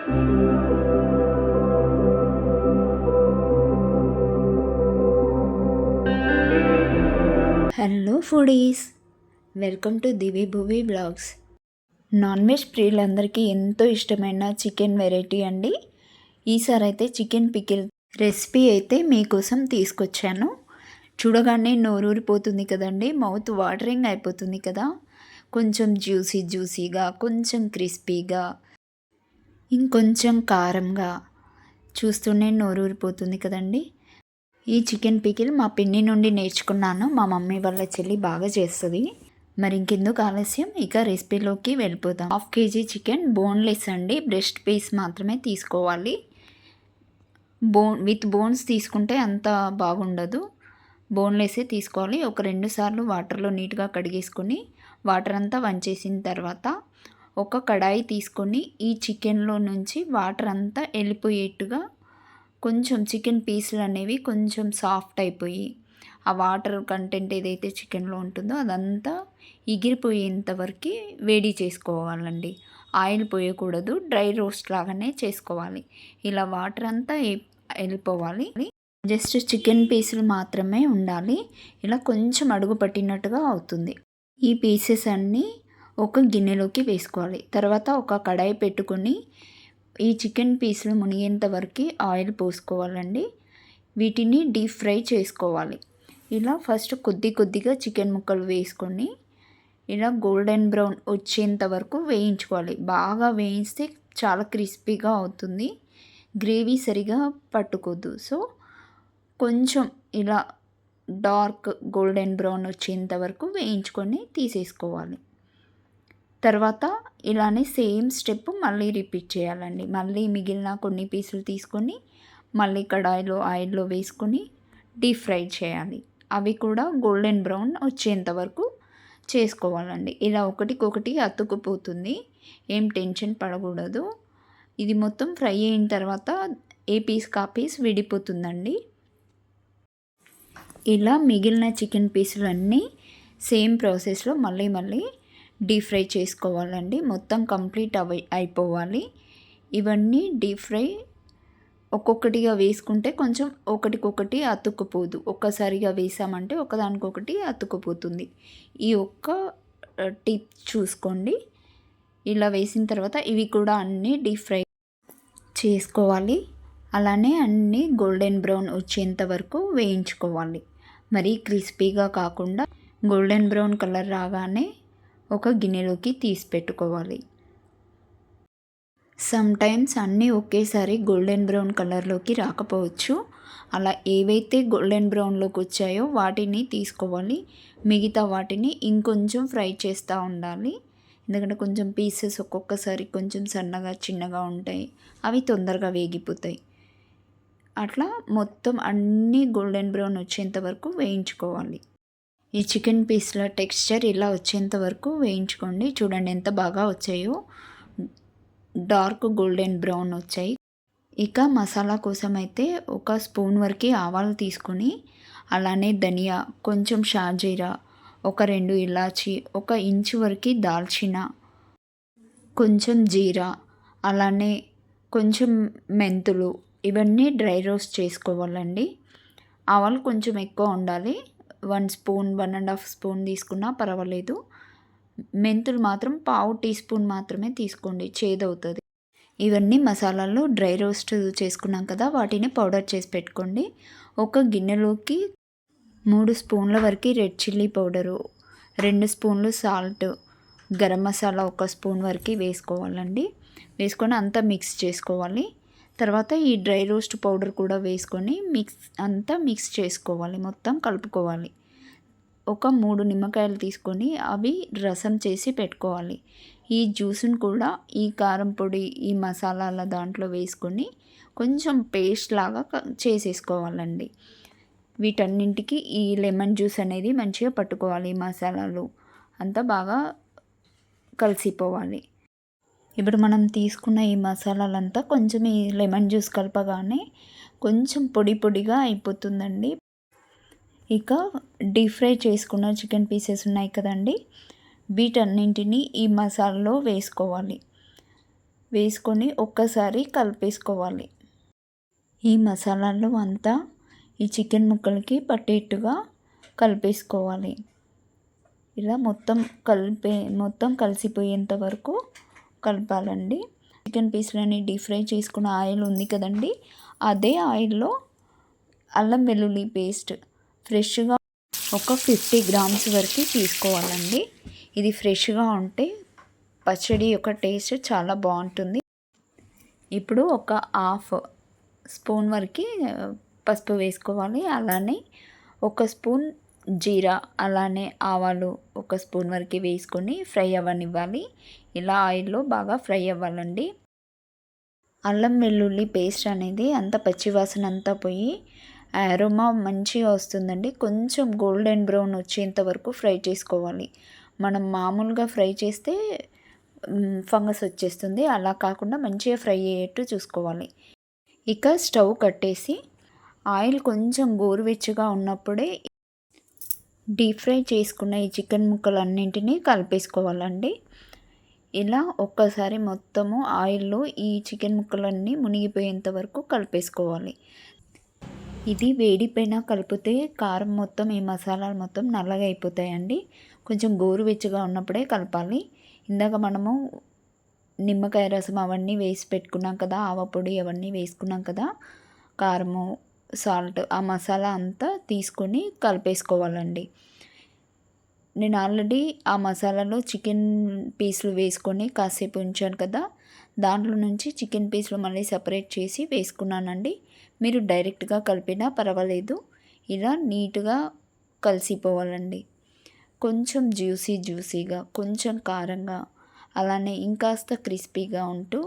Hello foodies, welcome to Divi Bhuvi blogs. Non veg ప్రియులందరికీ ఎంతో ఇష్టమైన చికెన్ వెరైటీ అండి. ఈసారి అయితే చికెన్ పికిల్ రెసిపీ అయితే మీకోసం తీసుకొచ్చాను. చూడగానే నోరూరిపోతుంది కదండి, మౌత్ వాటరింగ్ అయిపోతుంది కదా. కొంచెం జ్యూసీగా, కొంచెం క్రిస్పీగా, ఇంకొంచెం కారంగా, చూస్తూనే నోరూరిపోతుంది కదండి. ఈ చికెన్ పికిల్ మా పిన్ని నుండి నేర్చుకున్నాను. మా మమ్మీ వాళ్ళ చెల్లి బాగా చేస్తుంది. మరి ఇంకెందుకు ఆలస్యం, ఇక రెసిపీలోకి వెళ్ళిపోతాం. 1/2 kg చికెన్ బోన్లెస్ అండి, బ్రెస్ట్ పీస్ మాత్రమే తీసుకోవాలి. విత్ బోన్స్ తీసుకుంటే అంత బాగుండదు, బోన్లెస్సే తీసుకోవాలి. ఒక 2 సార్లు వాటర్లో నీట్గా కడిగేసుకొని వాటర్ అంతా వంచేసిన తర్వాత ఒక కడాయి తీసుకొని ఈ చికెన్లో నుంచి వాటర్ అంతా వెళ్ళిపోయేట్టుగా కొంచెం చికెన్ పీసులు అనేవి కొంచెం సాఫ్ట్ అయిపోయి ఆ వాటర్ కంటెంట్ ఏదైతే చికెన్లో ఉంటుందో అదంతా ఎగిరిపోయేంత వరకు వేడి చేసుకోవాలండి. ఆయిల్ పోయకూడదు, డ్రై రోస్ట్ లాగానే చేసుకోవాలి. ఇలా వాటర్ అంతా వెళ్ళిపోవాలి. జస్ట్ చికెన్ పీసులు మాత్రమే ఉండాలి. ఇలా కొంచెం అడుగు పట్టినట్టుగా అవుతుంది. ఈ పీసెస్ అన్నీ ఒక గిన్నెలోకి వేసుకోవాలి. తర్వాత ఒక కడాయి పెట్టుకొని ఈ చికెన్ పీసులు మునిగేంత వరకు ఆయిల్ పోసుకోవాలండి. వీటిని డీప్ ఫ్రై చేసుకోవాలి. ఇలా ఫస్ట్ కొద్దిగా చికెన్ ముక్కలు వేసుకొని ఇలా గోల్డెన్ బ్రౌన్ వచ్చేంత వరకు వేయించుకోవాలి. బాగా వేయిస్తే చాలా క్రిస్పీగా అవుతుంది, గ్రేవీ సరిగా పట్టుకోద్దు. సో కొంచెం ఇలా డార్క్ గోల్డెన్ బ్రౌన్ వచ్చేంత వరకు వేయించుకొని తీసేసుకోవాలి. తర్వాత ఇలానే సేమ్ స్టెప్ మళ్ళీ రిపీట్ చేయాలండి. మళ్ళీ మిగిలిన కొన్ని పీసులు తీసుకొని మళ్ళీ కడాయిలో ఆయిల్లో వేసుకొని డీప్ ఫ్రై చేయాలి. అవి కూడా గోల్డెన్ బ్రౌన్ వచ్చేంత వరకు చేసుకోవాలండి. ఇలా ఒకటికొకటి అతుక్కుపోతుంది, ఏం టెన్షన్ పడకూడదు. ఇది మొత్తం ఫ్రై అయిన తర్వాత ఏ పీస్ కా పీస్ విడిపోతుందండి. ఇలా మిగిలిన చికెన్ పీసులన్నీ సేమ్ ప్రాసెస్లో మళ్ళీ డీప్ ఫ్రై చేసుకోవాలండి. మొత్తం కంప్లీట్ అయిపోవాలి. ఇవన్నీ డీప్ ఫ్రై ఒక్కొక్కటిగా వేసుకుంటే కొంచెం ఒకటికొకటి అతుక్కుపోదు. ఒక్కసారిగా వేసామంటే ఒకదానికొకటి అతుక్కుపోతుంది. ఈ ఒక్క టిప్ చూసుకోండి. ఇలా వేసిన తర్వాత ఇవి కూడా అన్నీ డీప్ ఫ్రై చేసుకోవాలి. అలానే అన్నీ గోల్డెన్ బ్రౌన్ వచ్చేంత వరకు వేయించుకోవాలి. మరీ క్రిస్పీగా కాకుండా గోల్డెన్ బ్రౌన్ కలర్ రాగానే ఒక గిన్నెలోకి తీసి పెట్టుకోవాలి. సమ్టైమ్స్ అన్నీ ఒకేసారి గోల్డెన్ బ్రౌన్ కలర్లోకి రాకపోవచ్చు. అలా ఏవైతే గోల్డెన్ బ్రౌన్లోకి వచ్చాయో వాటిని తీసుకోవాలి. మిగతా వాటిని ఇంకొంచెం ఫ్రై చేస్తూ ఉండాలి. ఎందుకంటే కొంచెం పీసెస్ ఒక్కొక్కసారి కొంచెం సన్నగా చిన్నగా ఉంటాయి, అవి తొందరగా వేగిపోతాయి. అట్లా మొత్తం అన్నీ గోల్డెన్ బ్రౌన్ వచ్చేంత వరకు వేయించుకోవాలి. ఈ చికెన్ పీస్ల టెక్స్చర్ ఇలా వచ్చేంత వరకు వేయించుకోండి. చూడండి ఎంత బాగా వచ్చాయో, డార్క్ గోల్డెన్ బ్రౌన్ వచ్చాయి. ఇక మసాలా కోసం అయితే ఒక స్పూన్ వరకు ఆవాలు తీసుకొని అలానే ధనియా, కొంచెం షాజీరా, ఒక 2 ఇలాచి, 1 ఇంచు వరకు దాల్చిన, కొంచెం జీరా, అలానే కొంచెం మెంతులు, ఇవన్నీ డ్రై రోస్ట్ చేసుకోవాలండి. ఆవాలు కొంచెం ఎక్కువ ఉండాలి. 1 స్పూన్ 1.5 స్పూన్ తీసుకున్నా పర్వాలేదు. మెంతులు మాత్రం 1/2 టీ స్పూన్ మాత్రమే తీసుకోండి, చేదవుతుంది. ఇవన్నీ మసాలాలు డ్రై రోస్ట్ చేసుకున్నాం కదా, వాటిని పౌడర్ చేసి పెట్టుకోండి. ఒక గిన్నెలోకి 3 స్పూన్ల వరకు రెడ్ చిల్లీ పౌడరు, 2 స్పూన్లు సాల్ట్, గరం మసాలా 1 స్పూన్ వరకు వేసుకోవాలండి. వేసుకొని అంతా మిక్స్ చేసుకోవాలి. తర్వాత ఈ డ్రై రోస్ట్ పౌడర్ కూడా వేసుకొని మిక్స్ చేసుకోవాలి, మొత్తం కలుపుకోవాలి. ఒక 3 నిమ్మకాయలు తీసుకొని అవి రసం చేసి పెట్టుకోవాలి. ఈ జ్యూస్ని కూడా ఈ కారం పొడి, ఈ మసాలాల దాంట్లో వేసుకొని కొంచెం పేస్ట్ లాగా చేసేసుకోవాలండి. వీటన్నింటికి ఈ లెమన్ జ్యూస్ అనేది మంచిగా పట్టుకోవాలి. ఈ మసాలాలు అంతా బాగా కలిసిపోవాలి. ఇప్పుడు మనం తీసుకున్న ఈ మసాలాలంతా కొంచెం ఈ లెమన్ జ్యూస్ కలపగానే కొంచెం పొడిగా అయిపోతుందండి. ఇక డీప్ ఫ్రై చేసుకున్న చికెన్ పీసెస్ ఉన్నాయి కదండి, వీటన్నింటినీ ఈ మసాలాలో వేసుకోవాలి. వేసుకొని ఒక్కసారి కలిపేసుకోవాలి. ఈ మసాలాలు అంతా ఈ చికెన్ ముక్కలకి పట్టేట్టుగా కలిపేసుకోవాలి. ఇలా మొత్తం కలిసిపోయేంత వరకు కలపాలండి. చికెన్ పీసులని డీప్ ఫ్రై చేసుకున్న ఆయిల్ ఉంది కదండి, అదే ఆయిల్లో అల్లం వెల్లుల్లి పేస్ట్ ఫ్రెష్గా ఒక 50 గ్రామ్స్ వరకు తీసుకోవాలండి. ఇది ఫ్రెష్గా ఉంటే పచ్చడి యొక్క టేస్ట్ చాలా బాగుంటుంది. ఇప్పుడు ఒక హాఫ్ స్పూన్ వరకు పసుపు వేసుకోవాలి. అలానే ఒక స్పూన్ జీరా, అలానే ఆవాలు ఒక స్పూన్ వరకు వేసుకొని ఫ్రై అవ్వనివ్వాలి. ఇలా ఆయిల్లో బాగా ఫ్రై అవ్వాలండి. అల్లం వెల్లుల్లి పేస్ట్ అనేది అంత పచ్చివాసన అంతా పోయి అరోమా మంచిగా వస్తుందండి. కొంచెం గోల్డెన్ బ్రౌన్ వచ్చేంత వరకు ఫ్రై చేసుకోవాలి. మనం మామూలుగా ఫ్రై చేస్తే ఫంగస్ వచ్చేస్తుంది. అలా కాకుండా మంచిగా ఫ్రై అయ్యేట్టు చూసుకోవాలి. ఇక స్టవ్ కట్టేసి ఆయిల్ కొంచెం గోరువెచ్చగా ఉన్నప్పుడే డీప్ ఫ్రై చేసుకున్న ఈ చికెన్ ముక్కలన్నింటినీ కలిపేసుకోవాలండి. ఇలా ఒక్కసారి మొత్తము ఆయిల్లో ఈ చికెన్ ముక్కలన్నీ మునిగిపోయేంత వరకు కలిపేసుకోవాలి. ఇది వేడిపైన కలిపితే కారం మొత్తం ఈ మసాలాలు మొత్తం నల్లగా అయిపోతాయండి. కొంచెం గోరువెచ్చగా ఉన్నప్పుడే కలపాలి. ఇందాక మనము నిమ్మకాయ రసం అవన్నీ వేసి పెట్టుకున్నాం కదా, ఆవపొడి అవన్నీ వేసుకున్నాం కదా, కారము, సాల్ట్, ఆ మసాలా అంతా తీసుకొని కలిపేసుకోవాలండి. నేను ఆల్రెడీ ఆ మసాలాలో చికెన్ పీసులు వేసుకొని కాసేపు ఉంచాను కదా, దాంట్లో నుంచి చికెన్ పీసులు మళ్ళీ సపరేట్ చేసి వేసుకున్నానండి. మీరు డైరెక్ట్గా కలిపినా పర్వాలేదు. ఇలా నీట్గా కలిసిపోవాలండి. కొంచెం జ్యూసీగా, కొంచెం కారంగా, అలానే ఇంకాస్త క్రిస్పీగా ఉంటూ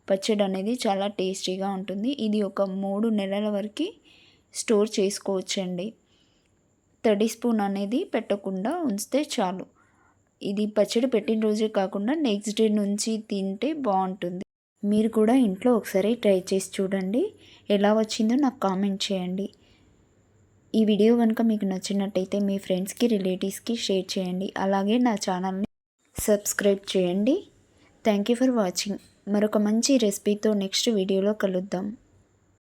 పచ్చడి అనేది చాలా టేస్టీగా ఉంటుంది. ఇది ఒక 3 నెలల వరకు స్టోర్ చేసుకోవచ్చండి. తడి స్పూన్ అనేది పెట్టకుండా ఉంచితే చాలు. ఇది పచ్చడి పెట్టిన రోజే కాకుండా నెక్స్ట్ డే నుంచి తింటే బాగుంటుంది. మీరు కూడా ఇంట్లో ఒకసారి ట్రై చేసి చూడండి. ఎలా వచ్చిందో నాకు కామెంట్ చేయండి. ఈ వీడియో కనుక మీకు నచ్చినట్టయితే మీ ఫ్రెండ్స్కి, రిలేటివ్స్కి షేర్ చేయండి. అలాగే నా ఛానల్ని సబ్స్క్రైబ్ చేయండి. Thank you for watching. మరొక మంచి రెసిపీతో నెక్స్ట్ వీడియోలో కలుద్దాం.